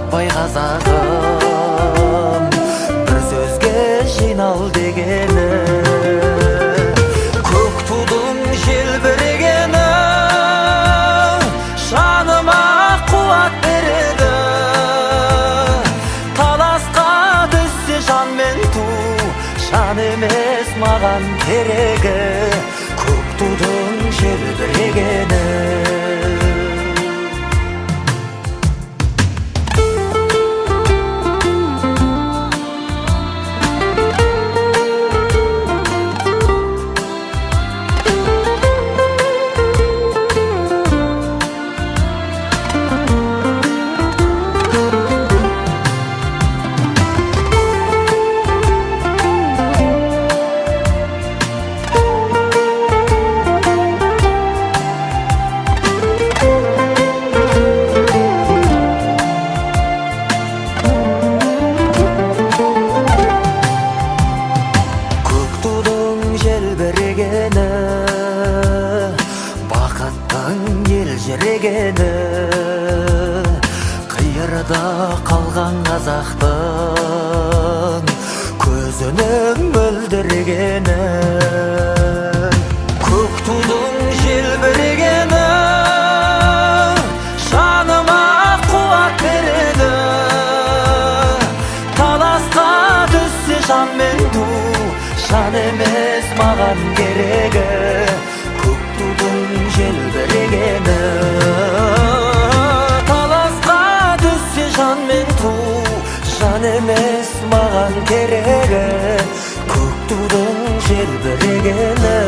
таппай қазағым бір сөзге жинал дегені. Көк тудың желбірегені жаныма қуат береді. Таласқа түссе жан мен ту, жан емес маған керегі. Көк тудың желбірегені. Бақыттың елжірегені, қиырда қалған қазақтың көзінің мөлдірегені. Көк тудың желбірегені жаныма қуат береді. Таласқа түссе жан мен ту, жан емес маған керегі. Көк тудың желбірегені. Таласқа түссе жан мен ту, жан емес маған керегі. Көк тудың желбірегені.